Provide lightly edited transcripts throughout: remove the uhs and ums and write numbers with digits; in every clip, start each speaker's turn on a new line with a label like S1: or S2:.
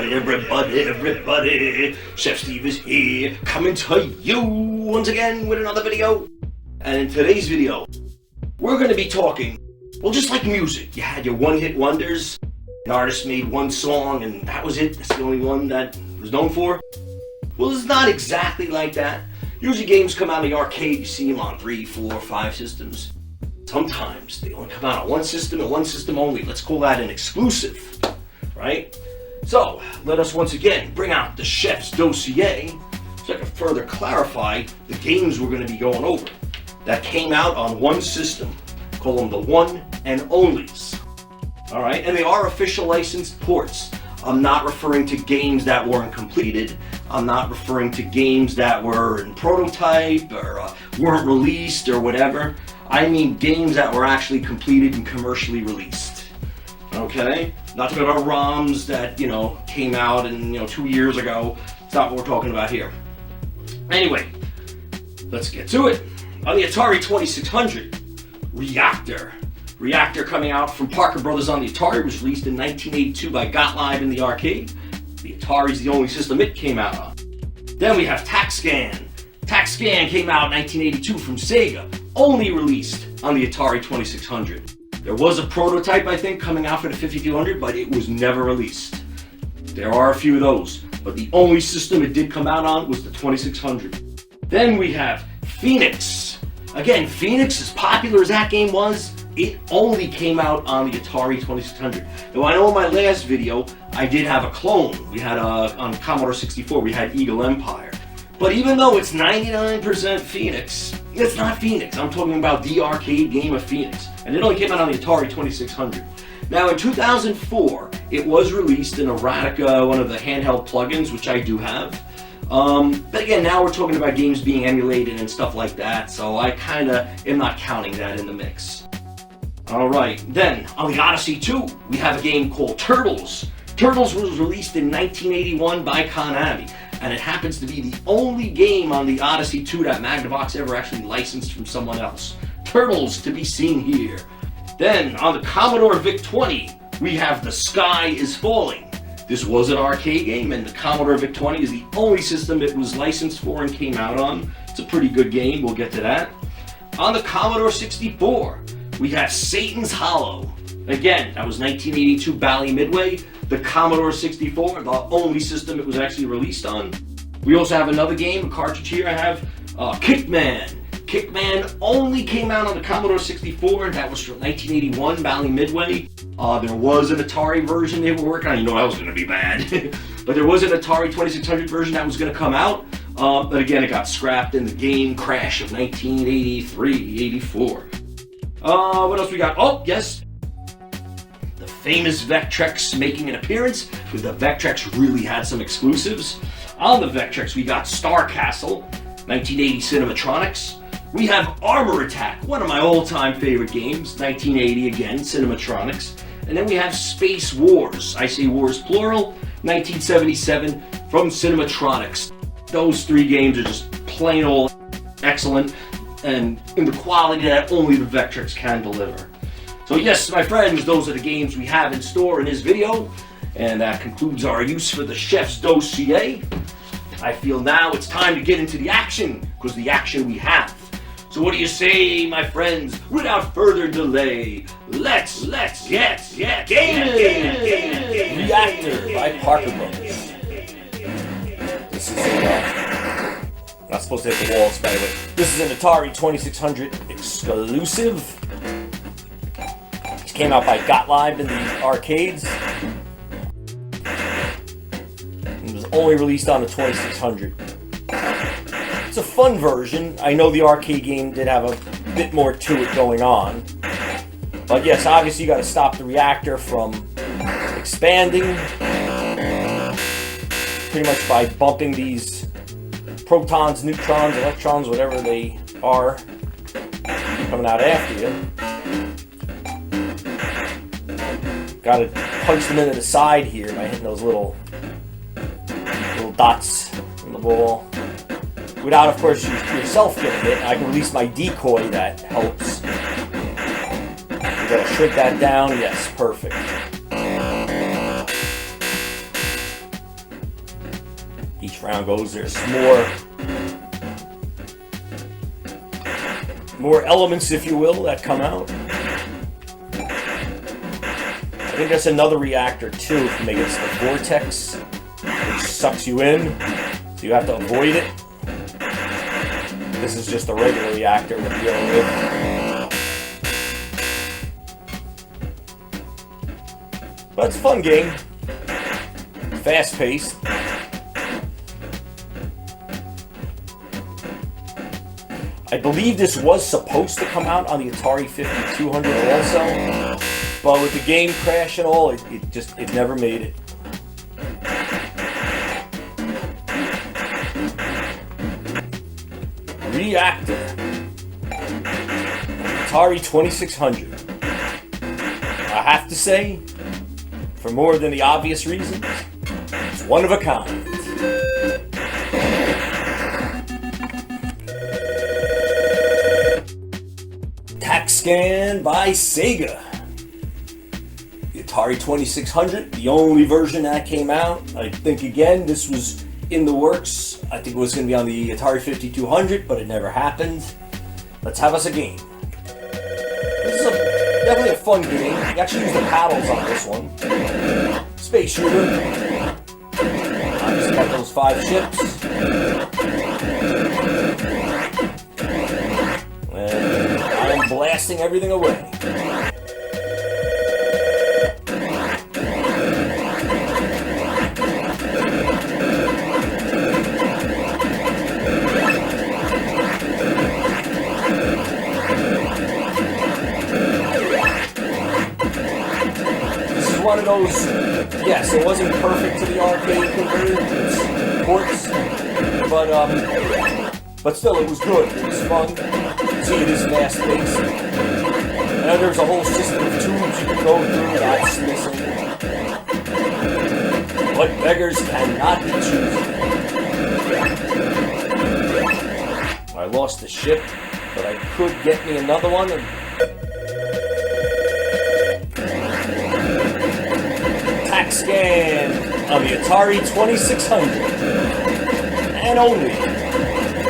S1: everybody, Chef Steve is here, coming to you once again with another video. And in today's video, we're going to be talking, well, just like music. You had your one-hit wonders, an artist made one song and that was it, that's the only one that was known for. Well, it's not exactly like that. Usually games come out of the arcade, you see them on 3, 4, 5 systems. Sometimes they only come out on one system and one system only. Let's call that an exclusive, right? So, let us once again bring out the Chef's Dossier so I can further clarify the games we're going to be going over that came out on one system. Call them the one and onlys. Alright, and they are official licensed ports. I'm not referring to games that weren't completed. I'm not referring to games that were in prototype or weren't released or whatever. I mean games that were actually completed and commercially released. Okay? Not talking about ROMs that, came out in, 2 years ago. It's not what we're talking about here. Anyway, let's get to it. On the Atari 2600, Reactor. Reactor coming out from Parker Brothers on the Atari was released in 1982 by Gottlieb in the arcade. The Atari's the only system it came out on. Then we have Tac-Scan. Tac-Scan came out in 1982 from Sega, only released on the Atari 2600. There was a prototype, I think, coming out for the 5200, but it was never released. There are a few of those, but the only system it did come out on was the 2600. Then we have Phoenix. Again, Phoenix, as popular as that game was, it only came out on the Atari 2600. Now I know in my last video, I did have a clone. We had on Commodore 64, we had Eagle Empire. But even though it's 99% Phoenix, it's not Phoenix. I'm talking about the arcade game of Phoenix. And it only came out on the Atari 2600. Now in 2004, it was released in Erotica, one of the handheld plugins, which I do have. But again, now we're talking about games being emulated and stuff like that, so I kinda am not counting that in the mix. Alright, then on the Odyssey 2, we have a game called Turtles. Turtles was released in 1981 by Konami, and it happens to be the only game on the Odyssey 2 that Magnavox ever actually licensed from someone else. Turtles to be seen here. Then on the Commodore VIC-20, we have The Sky is Falling. This was an arcade game, and the Commodore VIC-20 is the only system it was licensed for and came out on. It's a pretty good game, we'll get to that. On the Commodore 64, we have Satan's Hollow. Again, that was 1982 Bally Midway. The Commodore 64, the only system it was actually released on. We also have another game, a cartridge here I have, Kickman. Kickman only came out on the Commodore 64, and that was from 1981 Bally Midway. There was an Atari version they were working on. You know that was going to be bad. But there was an Atari 2600 version that was going to come out. But again, it got scrapped in the game crash of 1983-84. What else we got? Oh, yes. The famous Vectrex making an appearance, because the Vectrex really had some exclusives. On the Vectrex, we got Star Castle, 1980 Cinematronics. We have Armor Attack, one of my all-time favorite games, 1980 again, Cinematronics. And then we have Space Wars, I say wars plural, 1977 from Cinematronics. Those three games are just plain old excellent and in the quality that only the Vectrex can deliver. So yes, my friends, those are the games we have in store in this video, and that concludes our use for the Chef's Dossier. I feel now it's time to get into the action, because the action we have. So what do you say, my friends? Without further delay, let's get gaming!
S2: Reactor by Parker Brothers. This is not supposed to hit the walls, by the way. This is an Atari 2600 exclusive. It came out by Gottlieb in the arcades. It was only released on the 2600. It's a fun version. I know the arcade game did have a bit more to it going on. But yes, obviously you got to stop the reactor from expanding. Pretty much by bumping these protons, neutrons, electrons, whatever they are, coming out after you. Got to punch them into the side here by hitting those little dots in the ball. Without, of course, yourself getting hit. I can release my decoy, that helps. You gotta shrink that down. Yes, perfect. this round goes. There's more elements, if you will, that come out. I think that's another reactor too. If you make it, it's the vortex, which sucks you in, so you have to avoid it. This is just a regular reactor we're dealing with. But it's a fun game. Fast-paced. I believe this was supposed to come out on the Atari 5200 also, but with the game crash and all, it never made it. Reactor. Atari 2600. I have to say, for more than the obvious reasons, it's one of a kind. Tac-Scan by Sega. The Atari 2600, the only version that came out. I think again this was in the works. I think it was going to be on the Atari 5200, but it never happened. Let's have us a game. This is definitely a fun game. You actually use the paddles on this one. Space shooter. I just got those 5 ships. And I'm blasting everything away. One of those, yes, it wasn't perfect to the arcade conversions, ports, but still it was good. It was fun. See, it is fast-paced. And there's a whole system of tubes you can go through. That's missing. But beggars cannot be choosers. I lost the ship, but I could get me another one. Tac-Scan on the Atari 2600, and only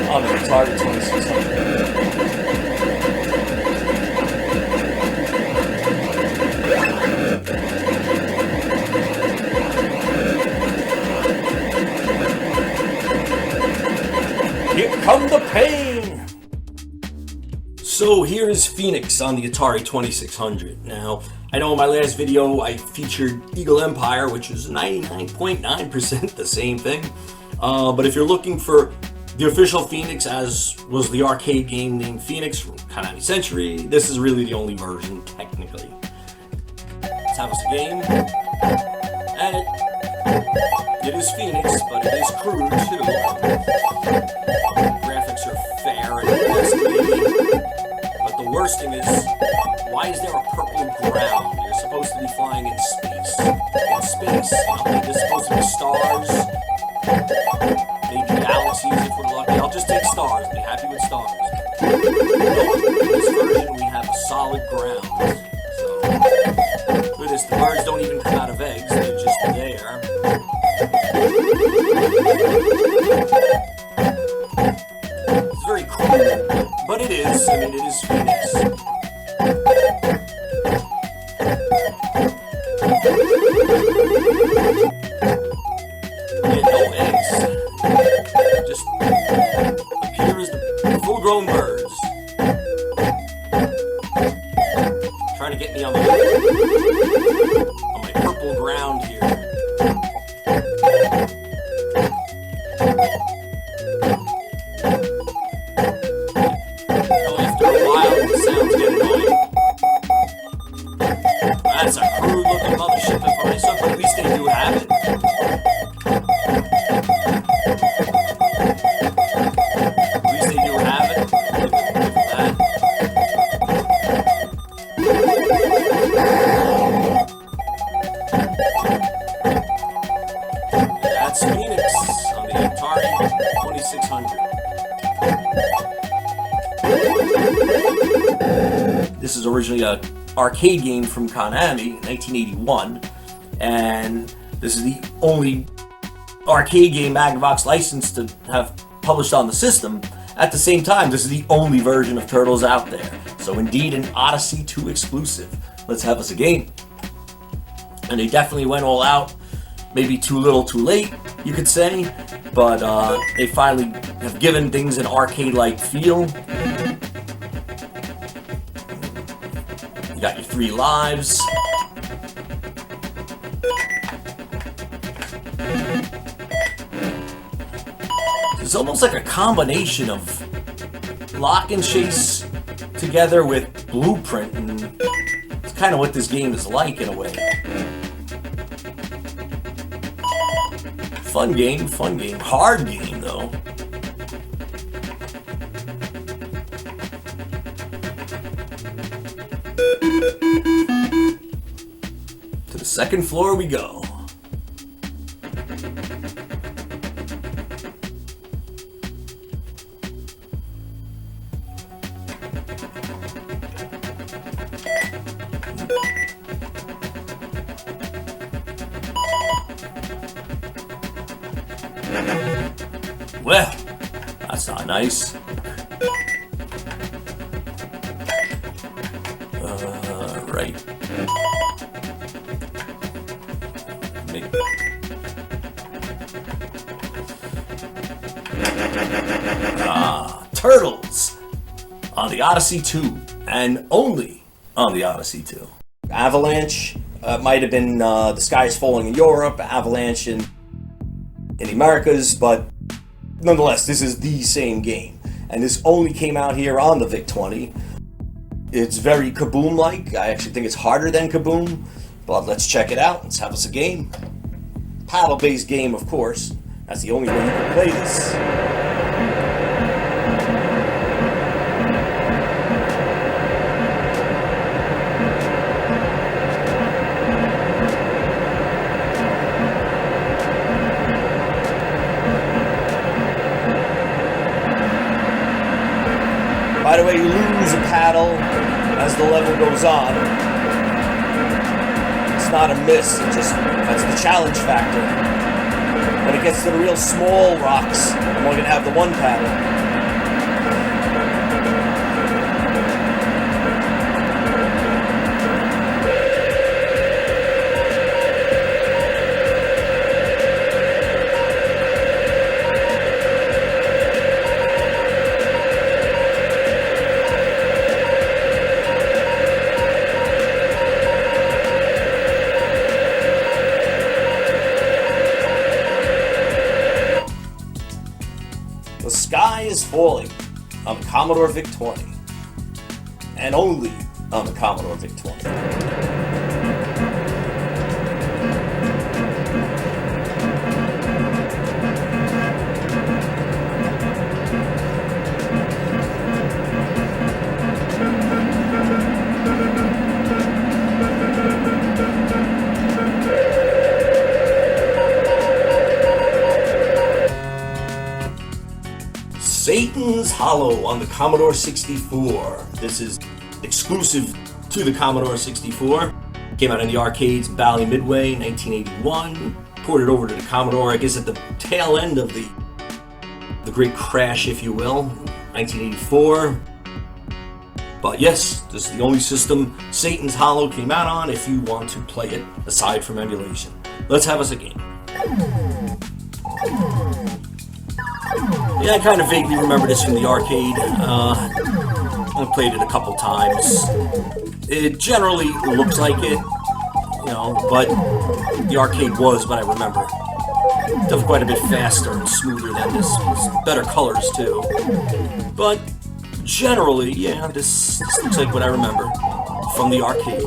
S2: on the Atari 2600. Here come the pain! So here's Phoenix on the Atari 2600. Now, I know in my last video I featured Eagle Empire, which is 99.9% the same thing. But if you're looking for the official Phoenix, as was the arcade game named Phoenix from Konami Century, this is really the only version, technically. Let's have us a game. And it is Phoenix, but it is crude too. Graphics are fair and estimated. But the worst thing is, why is there a purple ground? You're supposed to be flying in space. In space, you know, maybe there's supposed to be stars. Maybe galaxies if we're lucky. I'll just take stars. Be happy with stars. In this version, we have a solid ground. So, look at this. The birds don't even come out of eggs. They're just there. It's very cool. But it is. I mean, it is Phoenix. Yeah, no eggs. Just appear as the full-grown birds. Trying to get me on my purple ground here. After a while, the sounds get annoying. That's a crude-looking mothership if I saw, but at least they do have it. At least they do have it. Look at that. That's Phoenix on the Atari 2600. This is originally an arcade game from Konami in 1981, and this is the only arcade game Magnavox licensed to have published on the system. At the same time, this is the only version of Turtles out there. So indeed an Odyssey 2 exclusive. Let's have us a game. And they definitely went all out. Maybe too little too late, you could say. But they finally have given things an arcade-like feel. You got your 3 lives. It's almost like a combination of lock and chase together with blueprint, and it's kind of what this game is like in a way. Fun game, hard game though. To the second floor we go. Well, that's not nice. Right. Turtles on the Odyssey 2, and only on the Odyssey 2. Avalanche might have been The Sky is Falling in Europe, Avalanche in the Americas, but nonetheless, this is the same game. And this only came out here on the VIC-20. It's very Kaboom-like. I actually think it's harder than Kaboom, but let's check it out. Let's have us a game. Paddle-based game, of course. That's the only way you can play this. By the way, you lose a paddle as the level goes on. It's not a miss, that's the challenge factor. When it gets to the real small rocks, I'm only going to have the one paddle. The Sky is Falling on the Commodore VIC-20, and only on the Commodore VIC-20. Satan's Hollow on the Commodore 64. This is exclusive to the Commodore 64. Came out in the arcades in Bally Midway, 1981. Ported over to the Commodore, I guess at the tail end of the great crash, if you will, 1984. But yes, this is the only system Satan's Hollow came out on if you want to play it, aside from emulation. Let's have us a game. Yeah, I kind of vaguely remember this from the arcade. I played it a couple times. It generally looks like it, you know, but the arcade was what I remember. Definitely quite a bit faster and smoother than this. Better colors too. But generally, yeah, this looks like what I remember from the arcade.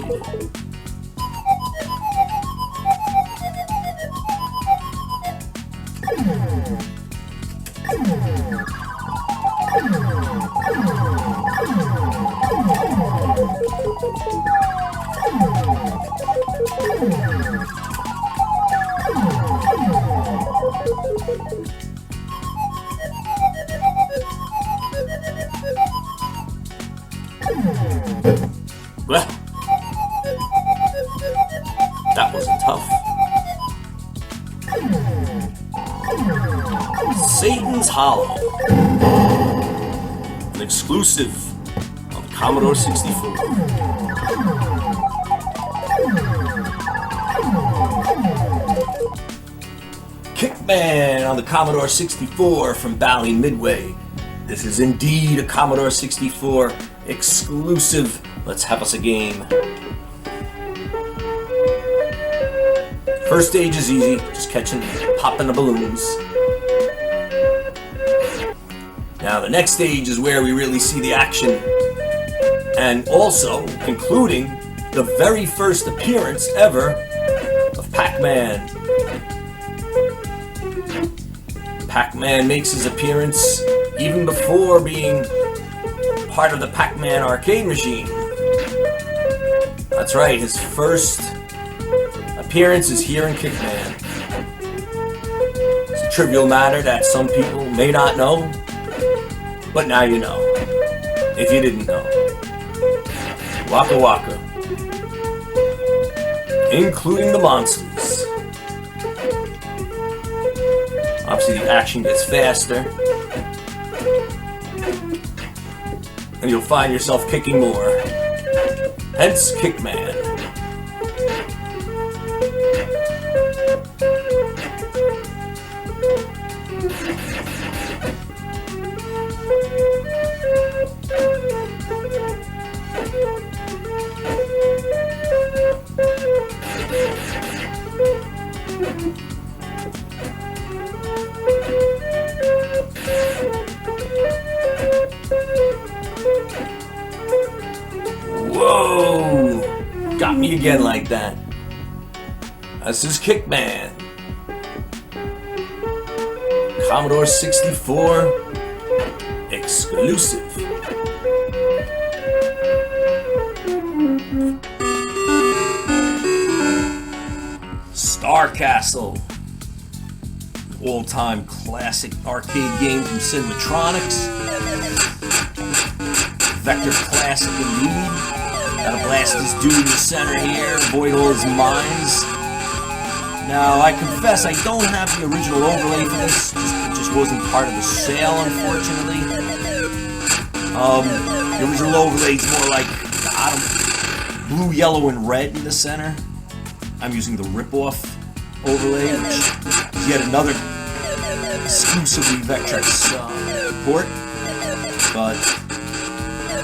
S2: Well, Kickman's Hollow. An exclusive on the Commodore 64. Kickman on the Commodore 64 from Bally Midway. This is indeed a Commodore 64 exclusive. Let's have us a game. First stage is easy, just popping the balloons. Now the next stage is where we really see the action, and also including the very first appearance ever of Pac-Man. Pac-Man makes his appearance even before being part of the Pac-Man arcade machine. That's right, his first appearance is here in Kickman. It's a trivial matter that some people may not know, but now you know, if you didn't know. Waka Waka. Including the monsters. Obviously the action gets faster. And you'll find yourself kicking more. Hence Kickman. Whoa! Got me again like that. This is Kickman. Commodore 64 exclusive. Star Castle. All-time classic arcade game from Cinematronics. Vector classic indeed. Gotta blast this dude in the center here, avoid all his mines. Now, I confess I don't have the original overlay for this. It just wasn't part of the sale, unfortunately. The original overlay is more like blue, yellow, and red in the center. I'm using the rip-off overlay, which is yet another exclusively Vectrex port. But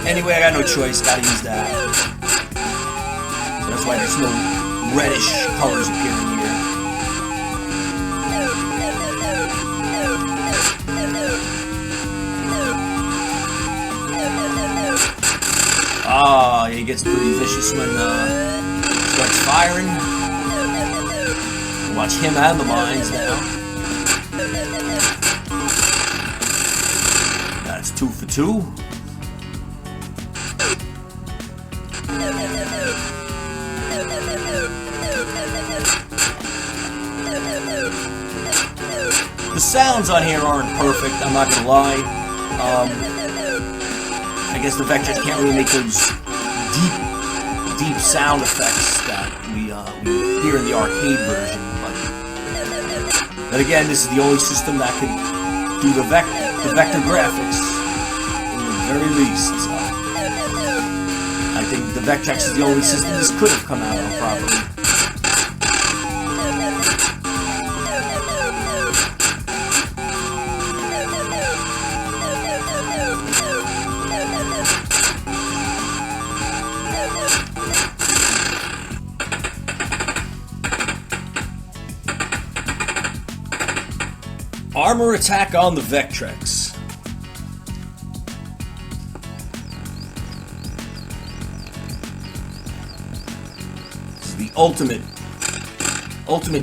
S2: anyway, I got no choice, gotta use that. So that's why there's no reddish colors appearing here. Ah, he gets pretty vicious when starts firing. Watch him and the mines now. That's 2 for 2. The sounds on here aren't perfect, I'm not gonna lie. I guess the Vectrex can't really make those deep sound effects that we hear in the arcade version. But again, this is the only system that can do the vector graphics, in the very least. So I think the Vectrex is the only system this could have come out on properly. Armor attack on the Vectrex. This is the ultimate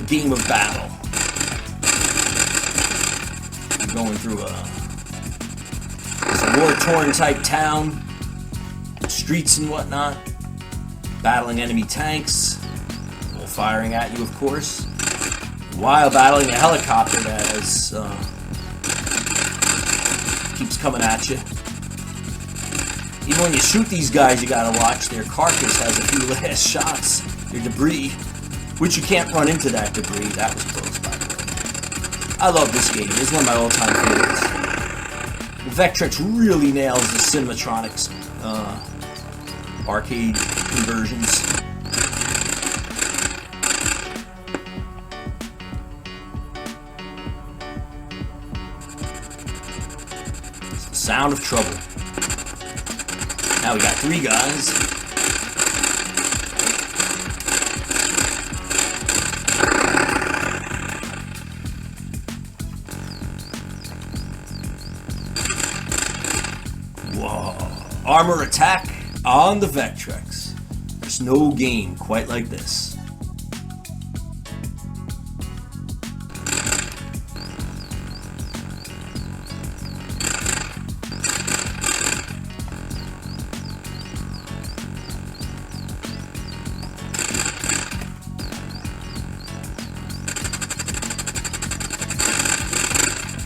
S2: game of battle. We're going through a war-torn type town, streets and whatnot, battling enemy tanks, all firing at you, of course, while battling a helicopter that keeps coming at you. Even when you shoot these guys, you gotta watch. Their carcass has a few last shots. Their debris, which you can't run into that debris. That was close, by the way. I love this game. It's one of my all-time favorites. Vectrex really nails the Cinematronics arcade conversions. It's the sound of trouble. Now we got 3 guys. Whoa. Armor attack on the Vectrex. There's no game quite like this.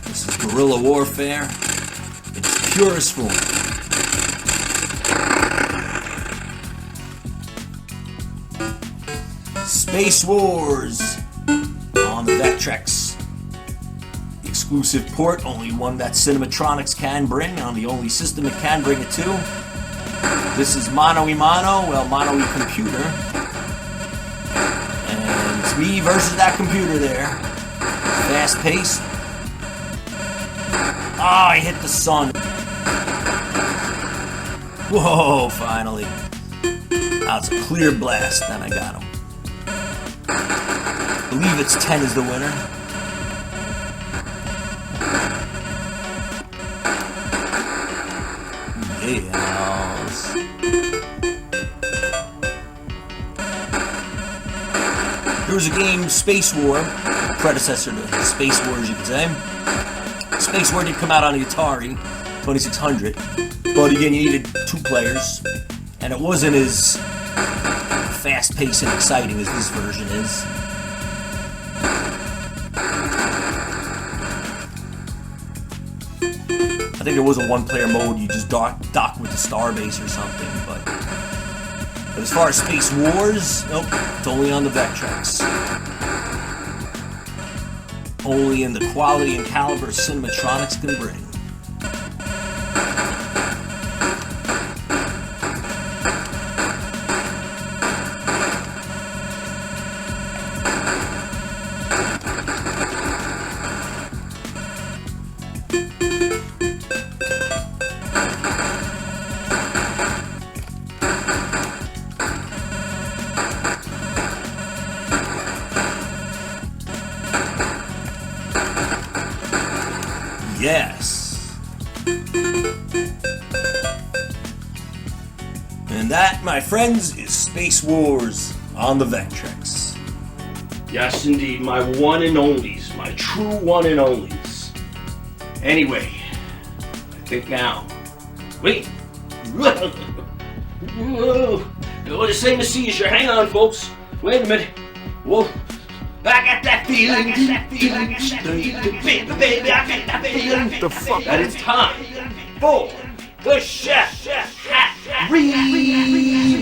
S2: This is guerrilla warfare in its purest form. Space Wars on the Vectrex. The exclusive port, only one that Cinematronics can bring, on the only system it can bring it to. This is mano-y-mano, well, mano-y computer. And it's me versus that computer there. Fast paced. Ah, I hit the sun. Whoa, finally. That was a clear blast, then I got him. I believe it's 10 is the winner. Yes. There was a game, Space War, predecessor to Space Wars, you could say. Space War did come out on the Atari 2600, but again, you needed 2 players, and it wasn't as fast-paced and exciting as this version is. I think there was a 1-player mode, you just dock with the Starbase or something, but as far as Space Wars, nope, it's only on the Vectrex. Only in the quality and caliber Cinematronics can bring. Yes. And that, my friends, is Space Wars on the Vectrex.
S1: Yes, indeed, my one and onlys, my true one and onlys. Anyway, I think now. Wait. Whoa. The same as seizure. Hang on, folks. Wait a minute. Whoa. I got that feeling. Baby, I got that feeling. The fuck? That it's time for the Chef Hat Review.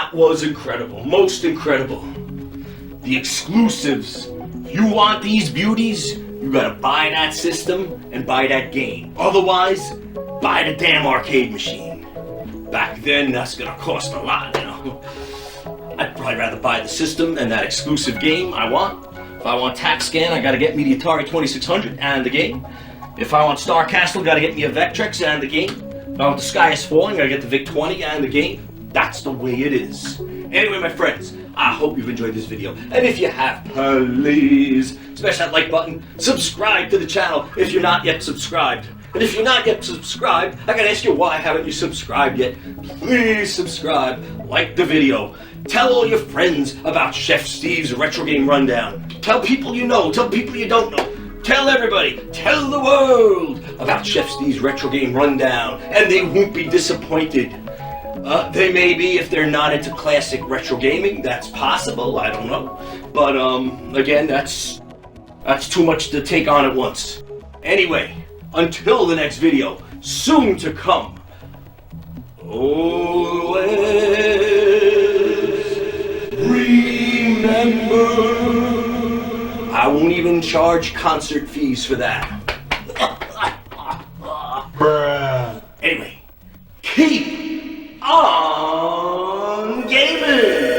S1: That was incredible, most incredible. The exclusives. You want these beauties? You gotta buy that system and buy that game. Otherwise, buy the damn arcade machine. Back then, that's gonna cost a lot, you know. I'd probably rather buy the system and that exclusive game I want. If I want Tac-Scan, I gotta get me the Atari 2600 and the game. If I want Star Castle, gotta get me a Vectrex and the game. If I want The Sky is Falling, gotta get the VIC-20 and the game. That's the way it is. Anyway, my friends, I hope you've enjoyed this video. And if you have, please smash that like button. Subscribe to the channel if you're not yet subscribed. And if you're not yet subscribed, I gotta ask you, why haven't you subscribed yet? Please subscribe, like the video. Tell all your friends about Chef Steve's Retro Game Rundown. Tell people you know, tell people you don't know. Tell everybody, tell the world about Chef Steve's Retro Game Rundown, and they won't be disappointed. They may be if they're not into classic retro gaming. That's possible, I don't know. But, again, that's too much to take on at once. Anyway, until the next video, soon to come, always remember, I won't even charge concert fees for that. Anyway, keep on gaming!